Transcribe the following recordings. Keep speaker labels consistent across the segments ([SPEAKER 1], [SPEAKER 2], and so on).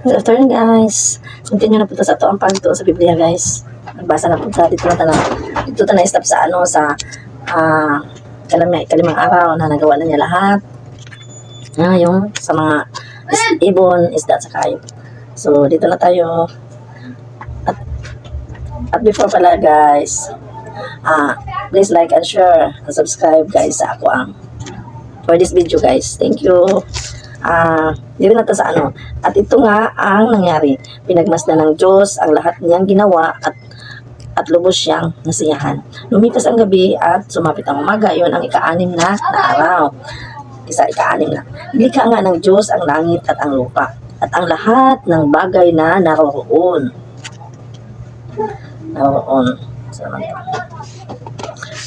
[SPEAKER 1] Good afternoon, guys. Continue na po sa ito ang pagtuon sa Biblia, guys. Nagbasa na po sa dito na stop sa kalimang araw na nagawa na niya lahat. Yung sa mga ibon, isda at saka So, dito na tayo. At before pala, guys, please like and share and subscribe, guys, sa ako for this video, guys. Thank you. Dito na sa At ito nga ang nangyari. Pinagmasdan ng Diyos ang lahat niyang ginawa at lubos siyang nasiyahan. Lumipas ang gabi at sumapit ang umaga. Yun ang ika-6 na araw. Ika-6 na. Nilikha nga ng Diyos ang langit at ang lupa at ang lahat ng bagay na naroon.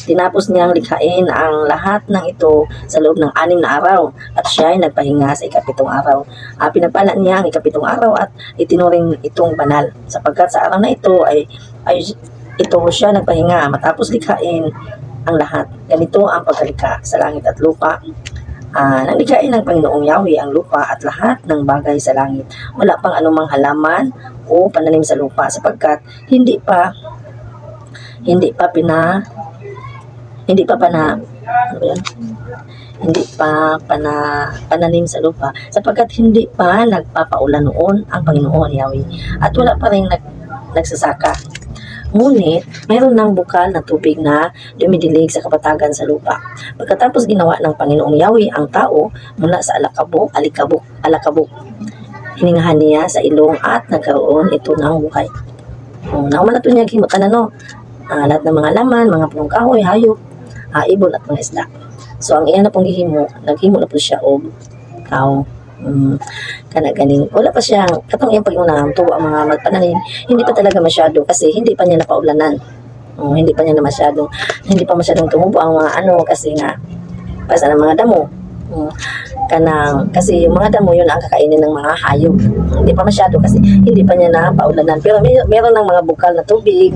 [SPEAKER 1] Tinapos niyang likhain ang lahat ng ito sa loob ng 6 na araw at siya ay nagpahinga sa ika-7 araw. Pinagpala niya ang ika-7 araw at itinuring itong banal sapagkat sa araw na ito ay ito siya nagpahinga matapos likhain ang lahat. Ganito ang pagkalikha sa langit at lupa. Nang likhain ng Panginoong Yahweh ang lupa at lahat ng bagay sa langit. Wala pang anumang halaman o pananim sa lupa sapagkat hindi pa pananim sa lupa sapagkat hindi pa nagpapaulan noon ang Panginoon Yahweh at wala pa rin nagsasaka. Ngunit mayroon ng bukal na tubig na dumidilig sa kapatagan sa lupa. Pagkatapos ginawa ng Panginoong Yahweh ang tao mula sa alakabok. Hiningahan niya sa ilong at nagkaroon ito ng buhay. Nauman na ito niya gimutan lahat ng mga laman, mga punong kahoy, hayop, ibon at mga isda. So ang iyan na pong naghimo na po siya og tao. Ganing. Wala pa siyang katong iyang pag-unahang tuwa ang mga magpananim. Hindi pa talaga masyado kasi hindi pa niya napaulanan. Hindi pa masyadong tumubo ang mga kasi nga basta ng mga damo. Kasi yung mga damo yun ang kakainin ng mga hayop. Hindi pa masyado kasi hindi pa niya napaulanan. Pero meron ng mga bukal na tubig,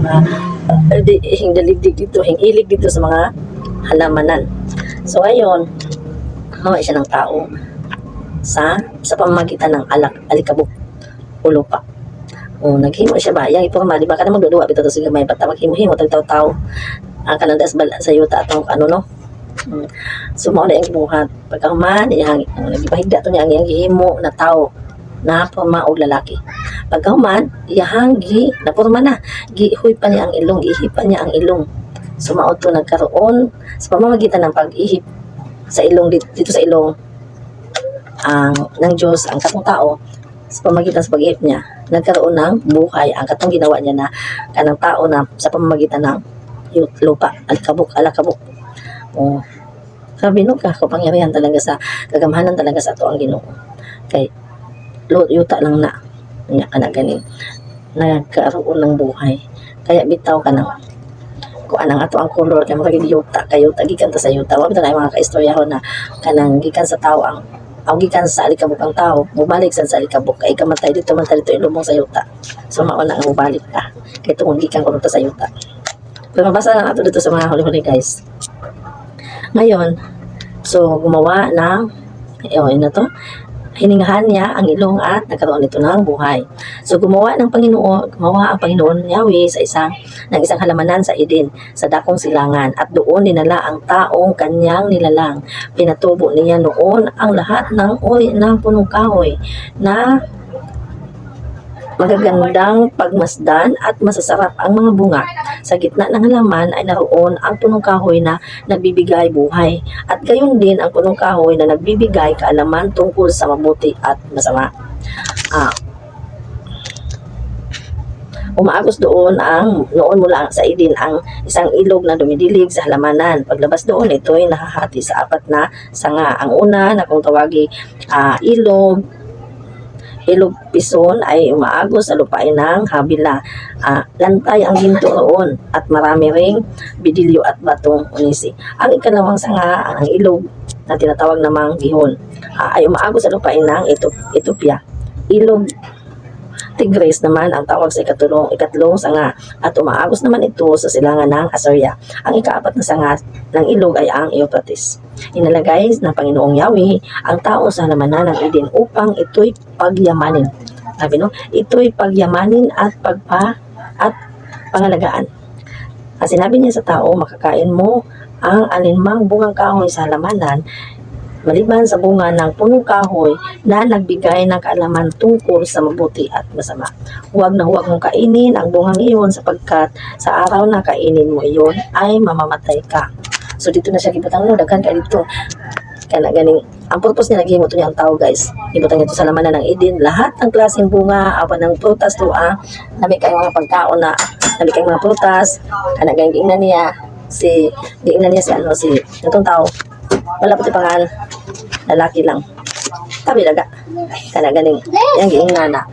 [SPEAKER 1] ilig dito sa mga halamanan. So ayun, hawa siya ng tao sa pamamagitan ng alikabok o lupa. Naghimo siya ba? Yang iporma, di ba? Kana magduduwa bitaw sa gamay bata maghimo-himo tagtaw-taw ang kanang bal sa yuta atong So mao na ang buhat. Pagkahuman iyang nagipahigda to niya ang iyang gihimo na tao na porma og lalaki. Pagkahuman iyang naporma na giihoy pa niya ang ilong, giihipan niya ang ilong. So mao to nagkaroon sa pamamagitan ng pag-ihip sa ilong dito sa ilong ng Diyos ang katong tao sa pamamagitan sa pag-ihip niya nagkaroon ng buhay ang katong ginawa niya na kanang tao na sa pamamagitan ng lupa, alakabok. Sabi ka kapangyarihan talaga sa kagamhanan talaga sa ato ang Ginoo kay yuta lang na nya kana ganing nagkaroon ng buhay kaya bitaw kanang kung anang ato ang kolor kay murag yuta gikan ta sa yuta wa bitaw na mga kaistoryahon na kanang gikan sa tao ang gikan sa alikabok ang tao mubalik sa alikabok kay kamatay dito ilubong sa yuta so mao na ang mubalik ka kay tungod gikan ko sa yuta. Pero mabasa lang ato dito sa mga huli-huli, guys. Ngayon, so gumawa ng hiningahan niya ang ilong at nagkaroon nito ng buhay. So gumawa ang Panginoon Yahweh sa isang halamanan sa Eden, sa dakong silangan, at doon dinala ang taong kanyang nilalang. Pinatubo niya noon ang lahat ng uri ng punong kahoy na magagandang pagmasdan at masasarap ang mga bunga. Sa gitna ng halaman ay naroon ang punong kahoy na nagbibigay buhay at gayon din ang punong kahoy na nagbibigay kaalaman tungkol sa mabuti at masama. Umaagos noon mula sa Eden ang isang ilog na dumidilig sa halamanan. Paglabas doon, ito ay nahahati sa 4 na sanga. Ang una na kung tawagi ilog pison ay umaagos sa lupain ng Habila. Lantay ang ginto roon at marami ring bidilyo at batong unisi. Ang ikalawang sanga, ang ilog na tinatawag namang Gihon, ay umaagos sa lupain ng Ethiopia. Ilog Tigris naman ang tawag sa ikatlong sanga at umaagos naman ito sa silangan ng Assyria. Ang ika-4 na sanga ng ilog ay ang Euphrates. Inalagay ng Panginoong Yahweh ang tao sa halamanan ng Eden upang ito'y pagyamanin Sabi no, ito'y pagyamanin at pangalagaan. Ang sinabi niya sa tao, makakain mo ang alinmang bungang kahoy sa halamanan, maliban sa bunga ng punong kahoy na nagbigay ng kaalaman tungkol sa mabuti at masama. Huwag na huwag mong kainin ang bungang iyon sapagkat sa araw na kainin mo iyon ay mamamatay ka. So dito na siya gibutang no, daghan ka dito. Kana ganing ang purpose niya naghimo to niya ang tao, guys. Gibutang ito sa lamanan ng Eden, lahat ng klaseng bunga, awan ng prutas to nami kay mga pagkaon na nami kay mga prutas, kana ganing giingnan niya si itong tao. Wala pati pangan, lalaki lang. Tabi daga. Kana ganing yang giingnan na.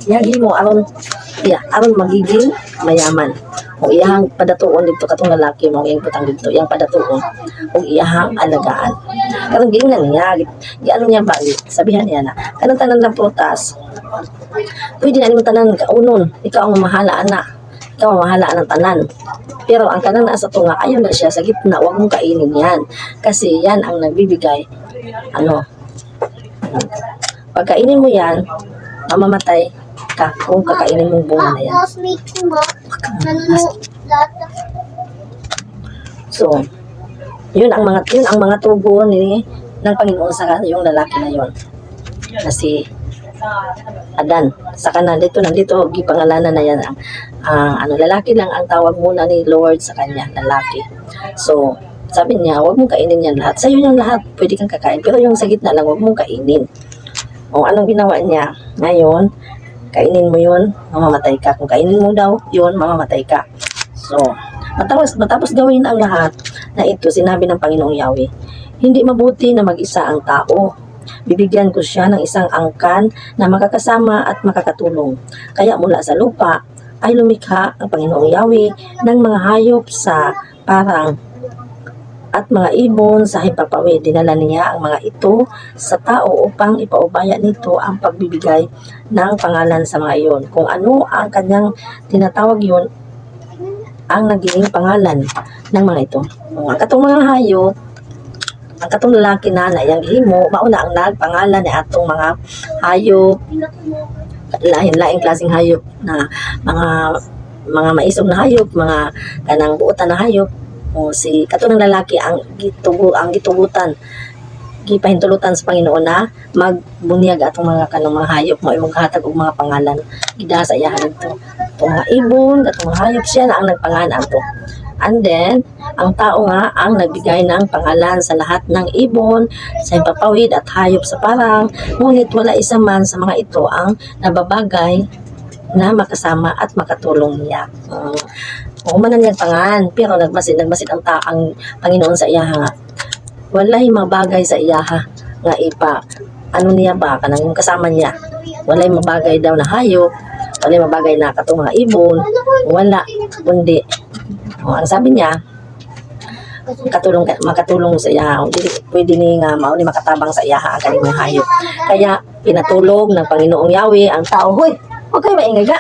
[SPEAKER 1] Yang gihimo aron magiging mayaman. Kung iyahang padatuon dito katong lalaki mo iyang putang dito, iyang padatuon kung iyahang alagaan. Karong giingnan niya, giano niya ba, sabihan niya na kanang tanan ng prutas. Pwede na nimo tanan kaunon, ikaw ang mamahala ana. Ikaw ang mahala ng tanan. Pero ang kanang nasa tunga, ayaw na siya sa gitna, huwag mong kainin yan. Kasi yan ang nagbibigay, pagkainin mo yan, mamamatay ka kung kakainin mong bunga na yan. So, yun ang mga tugon ng Panginoon sa yung lalaki na yun. Na si Adan. Sa kanan nandito gipangalanan na yan ang lalaki lang ang tawag muna ni Lord sa kanya, lalaki. So, sabi niya, huwag mong kainin yan lahat. Sa'yo yung lahat, pwede kang kakain. Pero yung sa gitna lang, huwag mong kainin. O, anong ginawa niya? Ngayon, kainin mo yun, mamamatay ka. Kung kainin mo daw, yun, mamamatay ka. So, matapos gawin ang lahat na ito, sinabi ng Panginoong Yahweh, hindi mabuti na mag-isa ang tao. Bibigyan ko siya ng isang angkan na makakasama at makakatulong. Kaya mula sa lupa ay lumikha ang Panginoong Yahweh ng mga hayop sa parang at mga ibon sa himpapawid. Dinala niya ang mga ito sa tao upang ipaubaya nito ang pagbibigay ng pangalan sa mga iyon. Kung ano ang kanyang tinatawag yun, ang naging pangalan ng mga ito. Ang katong mga hayop, ang katong lalaki na yang gihimo, mauna ang nagpangalan ni atong mga hayop, lain-laing klaseng hayop na mga maisog na hayop, mga kanang buotan na hayop. O si katong lalaki ang gitugutan, gipahintulutan sa Panginoon na magbunyag atong mga kanang mga hayop mo imong hatag og mga pangalan gida sa iya dito. Itong mga ibon, katong mga hayop siya na ang nagpangalan ato. And then, ang tao nga ang nagbigay ng pangalan sa lahat ng ibon, sa himpapawid at hayop sa parang, ngunit wala isa man sa mga ito ang nababagay na makasama at makatulong niya. Umanan niyang pangan, pero nagmasid ang Panginoon sa iyaha nga. Walay mabagay sa iyaha nga niya ba, kanang kasama niya. Walay mabagay daw na hayop, walay mabagay na katong mga ibon, wala, kundi. Ang sabi niya, makatulong sa iya, pwede ni nga mao ni makatabang sa iya ang kaning mga hayop. Kaya pinatulog ng Panginoong Yahweh ang tao. Hoy, huwag kayo maingay ga.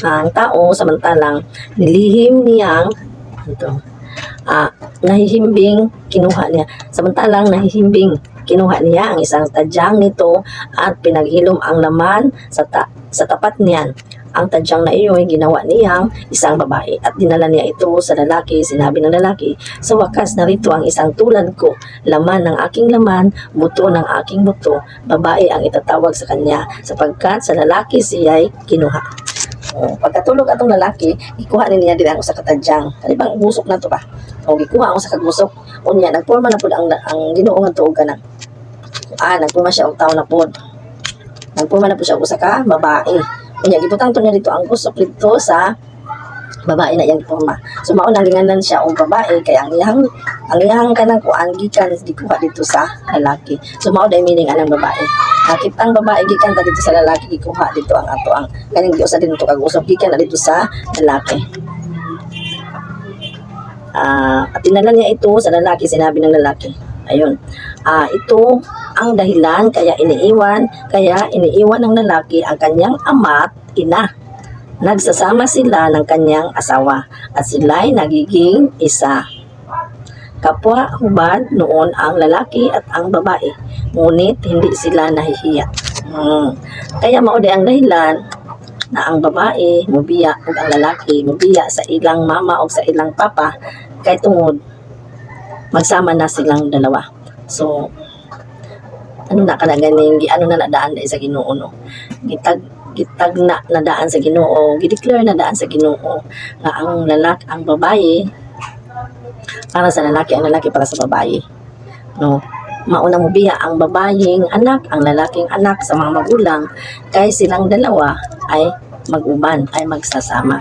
[SPEAKER 1] Ang tao samantalang nilihim niyang nahihimbing kinuha niya. Samantalang nahihimbing kinuha niya ang isang tadyang nito at pinaghilom ang laman sa tapat niyan. Ang tadyang na iyon ginawa niyang isang babae at dinala niya ito sa lalaki. Sinabi ng lalaki, sa wakas narito ang isang tulad ko, laman ng aking laman, buto ng aking buto, babae ang itatawag sa kanya sapagkat sa lalaki siya'y kinuha. Pagkatulog atong lalaki, ikuha niya din ako sa katadyang. Kalibang gusok na to ba? Gikuha ako sa kagusok. Unya, nagporma na po ang Ginoo nga tuog ka na. Nagporma siya og tao na po. Nagporma na po siya og sa ka babae. Unya, gibutang to niya dito ang gusok dito sa babae na iyang porma. So maunang linganan siya og babae kaya ang iyang kanang kuan gikan gikuha dito sa lalaki. So mao day meaning anang babae. Nakitang babae gikan ta dito sa lalaki, gikuha dito ang ato ang kaning giusa din to kag usab gikan na dito sa lalaki. At dinala niya ito sa lalaki, sinabi ng lalaki. Ayun. Ito ang dahilan kaya iniiwan ng lalaki ang kanyang ama at ina. Nagsasama sila ng kanyang asawa at sila'y nagiging isa. Kapwa hubad noon ang lalaki at ang babae, ngunit hindi sila nahihiya. Kaya mao di ang dahilan na ang babae mubiya ug ang lalaki mubiya sa ilang mama o sa ilang papa kay tungod magsama na silang dalawa. So ano na kana ganing giano na nadaan sa Ginoo no. Gitag na nadaan sa Ginoo, gideclare na daan sa Ginoo nga ang lalaki ang babae para sa lalaki, ang lalaki para sa babae. No. Mauna mo biya ang babayeng anak, ang lalaking anak sa mga magulang kay silang dalawa ay mag-uban, ay magsasama.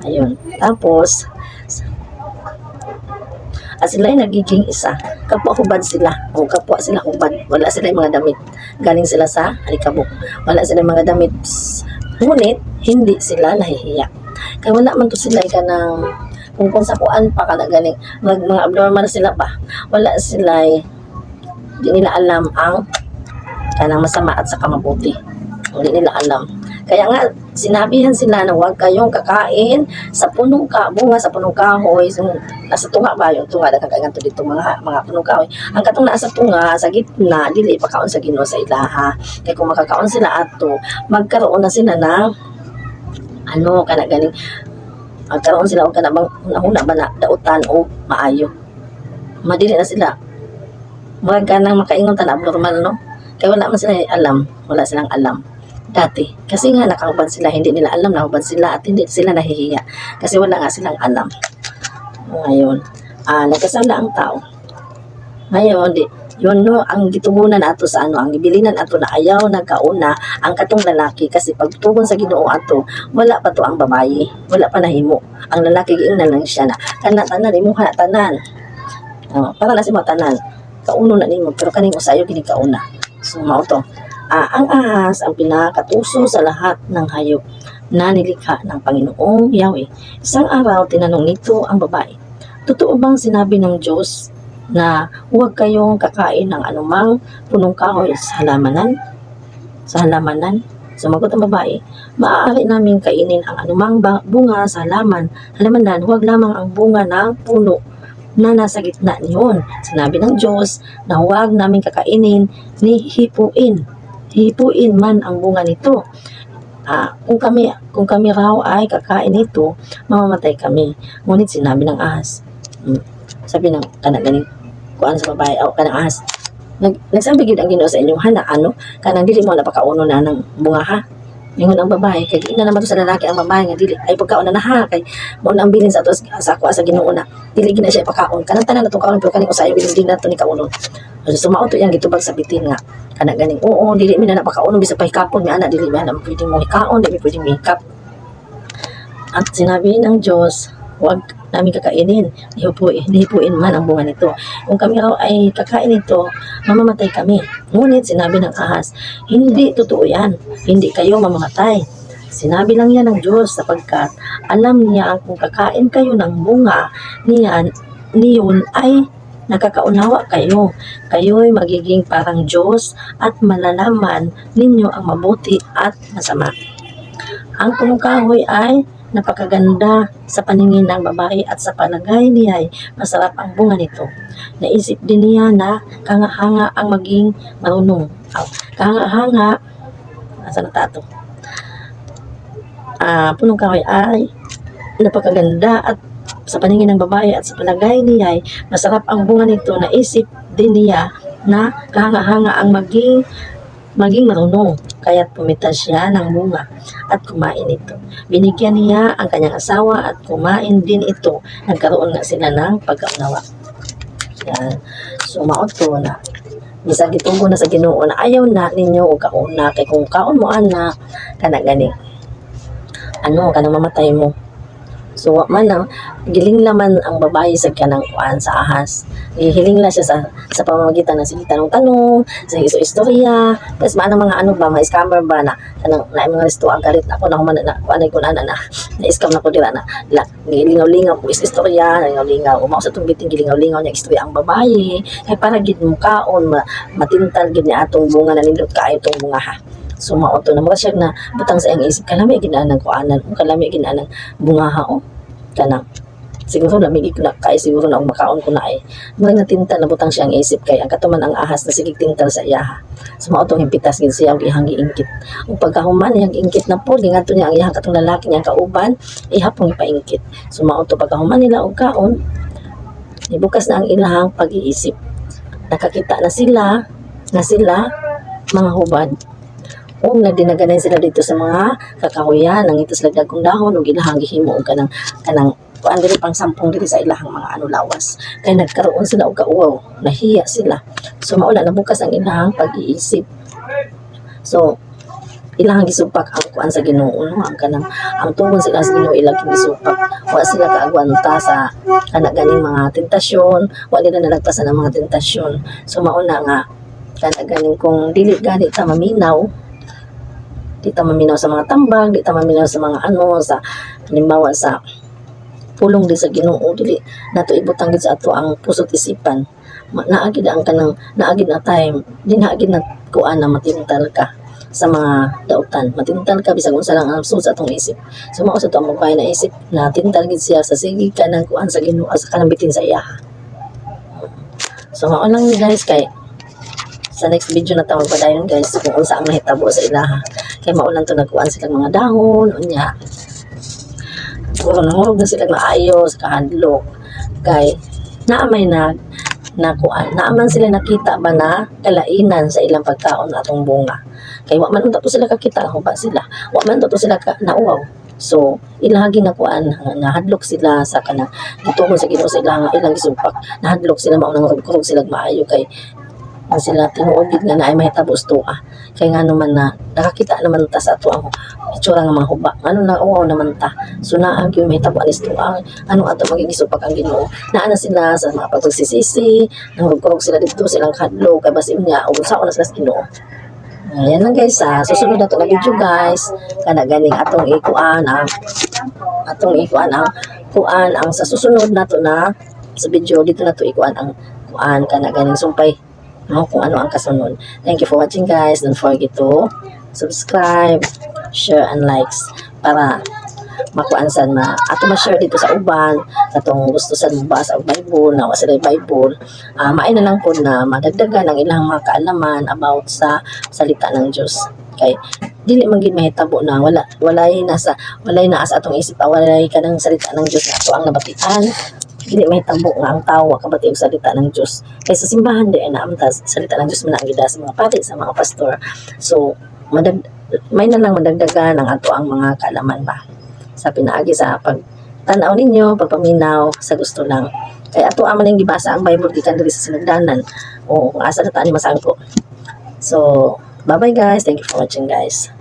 [SPEAKER 1] Ayun. Tapos at sila ay nagiging isa. Kapwa hubad sila. O kapwa sila hubad. Wala sila yung mga damit. Galing sila sa alikabok. Wala sila yung mga damit. Ngunit, hindi sila nahihiya. Kaya wala man to sila ka ng kung sa kuan pa ka na galing. Mga abnormal sila pa. Wala sila hindi nila alam ang kanang masama at saka mabuti. Hindi nila alam. Kaya nga, sinabihan sila na huwag kayong kakain sa punong bunga sa punong kahoy. Nasa tunga ba yung tunga? Nagkakaganto dito mga punong kahoy. Ang katong nasa tunga, sa gitna, dili pagkaon sa Ginoo sa ilaha. Kaya kung makakaon sila ato, magkaroon na sila ng kana ganing magkaroon sila o kanabang una ba na dautan o maayo. Madili na sila. Huwag ka nang makaingon ta na abnormal, no? Kaya wala man sila alam. Wala silang alam. Dati. Kasi nga nakahubad sila. Hindi nila alam na hubad sila at hindi sila nahihiya. Kasi wala nga silang alam. Ngayon, nagkasala ang tao. Ngayon, yun no, ang gitugunan ato sa ang gibilinan ato na ayaw nagkauna ang katong lalaki kasi pagtugon sa Ginoo ato, wala pa to ang babae. Wala pa nahimo. Ang lalaki giingnan lang siya na tanan imuha tanan. Para na si tanan. Kauno na nimo pero kaning usayo gini kauna. So mao to. Ang ahas ang pinakatuso sa lahat ng hayop na nilikha ng Panginoong Yahweh. Isang araw tinanong nito ang babae, totoo bang sinabi ng Diyos na huwag kayong kakain ng anumang punong kahoy sa halamanan? Sa halamanan? Sumagot ang babae, maaari namin kainin ang anumang bunga sa halamanan, huwag lamang ang bunga ng puno na nasa gitna niyon. Sinabi ng Diyos na huwag namin kakainin ni hipuin. Hipuin man ang bunga nito. Kung kami raw ay kakain nito, mamamatay kami. Ngunit sinabi ng ahas. Sabi ng ganing kuan sa babae o kanang ahas. Nagsabi gid ang Ginoo sa inyong hana kanang dili mo napakauno na ng bunga ha. Ingon ang babae kay ina naman to sa lalaki ang babae nga dili ay pagkaon na ha kay mao na ang bilin sa ato sa ako sa Ginoo na dili gina siya pagkaon kanang tanan natong kaon pero kaning usayo bilin din nato ni kaunon. So mao to yang gitubag sa bitin nga kana ganing oo dili mi na napakaunon bisag pahikapon mi ana dili mi ana pwede mo ikaon dili pwede mi hikap. At sinabi ng Diyos huwag namin kakainin, hipuin man ang bunga nito. Kung kami raw ay kakain nito, mamamatay kami. Ngunit sinabi ng ahas, hindi totoo yan. Hindi kayo mamamatay. Sinabi lang yan ng Diyos sapagkat alam niya kung kakain kayo ng bunga niyon ay nakakaunawa kayo. Kayo'y magiging parang Diyos at malalaman ninyo ang mabuti at masama. Ang punong kahoy ay napakaganda sa paningin ng babae at sa palagay niya ay masarap ang bunga nito. Naisip din niya na kahanga-hanga ang maging marunong. Kahanga-hanga, nasa na tato? Punong kahoy ay napakaganda at sa paningin ng babae at sa palagay niya ay masarap ang bunga nito. Naisip din niya na kahanga-hanga ang maging marunong. Kaya't pumitas siya ng bunga at kumain ito. Binigyan niya ang kanyang asawa at kumain din ito. Nagkaroon nga sila ng pagkaunawa. Yan. So maoto na. Bisa gitugo na sa Ginoo na ayaw na ninyo o kauna. Kay kung kaon mo ana, kana gani. Kanang mamatay mo. So man giling laman ang babae sa kanang kuan sa ahas. Hihiling la siya sa pamamagitan ng sige tanong-tanong, sa istorya, tapos mga mga scammer ba na kanang na mga resto ang galit ako na human na kuan ko na scam na ko dira na lingaw-lingaw ko istorya, lingaw-lingaw o mao sa tong biting gilingaw-lingaw nya istorya ang babae kay para gid mo kaon matintal gid ni atong bunga na nindot kaayo tong bunga ha. So maoto na mga siya na butang sa iyang isip kalami ginaan ng kuanan o kalami ginaan ng bungaha o kanang siguro lamig ko na kay siguro na makaon ko na ay murag natintal na butang siyang isip kay ang katuman ang ahas na sige tintal sa iyaha. So mao tong himpitas gid siya og ihang giingkit. Ug pagkahuman iyang ingkit na po ngadto niya ang iyang katong lalaki niyang kauban ihapong ipaingkit. So mao to pagkahuman nila og kaon ibukas na ang ilahang pag-iisip. Nakakita na sila mga hubad. O nagdinaganay sila dito sa mga kakahuyan nang ito sila dagkong dahon ug ilahang gihimo og kanang kuan diri pang sampung diri sa ilahang mga lawas kay nagkaroon sila og kauwaw, nahiya sila. So maula nabukas ang ilahang pag-iisip. So ilahang gisupak ang kuan sa Ginoo no ang tugon sila sa Ginoo ilang gisupak wa sila kaagwanta sa ganing mga tentasyon, wa nila nalagpasan ang mga tentasyon. So mauna nga ganing kung dili gani ta maminaw di ta maminaw sa mga tambag, di ta maminaw sa mga sa halimbawa sa pulong di sa Ginoo, dili nato ibutang gid sa ato ang puso't isipan. Naagid ang kanang naagid na time, di naagid na kuan na matintal ka sa mga dautan. Matintal ka bisag unsa lang ang sa atong isip. So mao sa to ang mabay na isip na tintal gid siya sa sige ka nang kuan sa Ginoo sa kanang bitin sa iya. So mao lang guys kay sa next video na tawag padayon guys kung unsa ang mahitabo sa ilaha kay maulan to nagkuan sila mga dahon unya siguro nangurog na sila maayo sa kahadlok kay naamay nakuan naaman sila nakita ba na kalainan sa ilang pagkaon na atong bunga kay wa man to sila kakita ba sila wa man to sila nauwaw. So ilahagi nakuan nahadlok sila sa kanang gituon sa Ginoo sa ilang gisumpak nahadlok sila mao nang kurog sila maayo kay ang sila tinuod gid nga naay mahitabos tuwa kay ngano man na nakakita naman ta sa ato ang itsura nga mga huba ano na uwaw naman ta so naa gyud mahitabo anis tuwa ano ato magigisupak ang Ginoo naa na sila sa mga pagsisisi nangugkurog sila dito silang kadlo kay basim niya ug sa oras sa Ginoo. Ayan lang guys susunod na to na video guys kana ganing atong ikuan ang kuan ang sa susunod nato na sa video dito na to ikuan ang kuan kana ganing sumpay kung ano ang kasunod. Thank you for watching guys. Don't forget to subscribe, share, and likes para makuansan na ato ma-share dito sa uban katong gusto sa mabasa og Bible na wala Bible maay na lang po na madagdagan ang ilang mga kaalaman about sa salita ng Diyos kay dili man gid mahitabo na walay na sa atong isip walay kanang salita ng Diyos na ato ang nabatian dili mahitabo nga ang tawo kabati og salita ng Dios kay sa simbahan di na amtas salita ng Dios man ang gida sa mga pari sa mga pastor. So may na lang madagdagan ang ato ang mga kaalaman ba sa pinaagi sa pagtanaw ninyo pagpaminaw sa gusto lang kay ato man ning gibasa ang Bible gikan diri sa sinagdanan o asa na ta ni masangko. So bye bye guys, thank you for watching guys.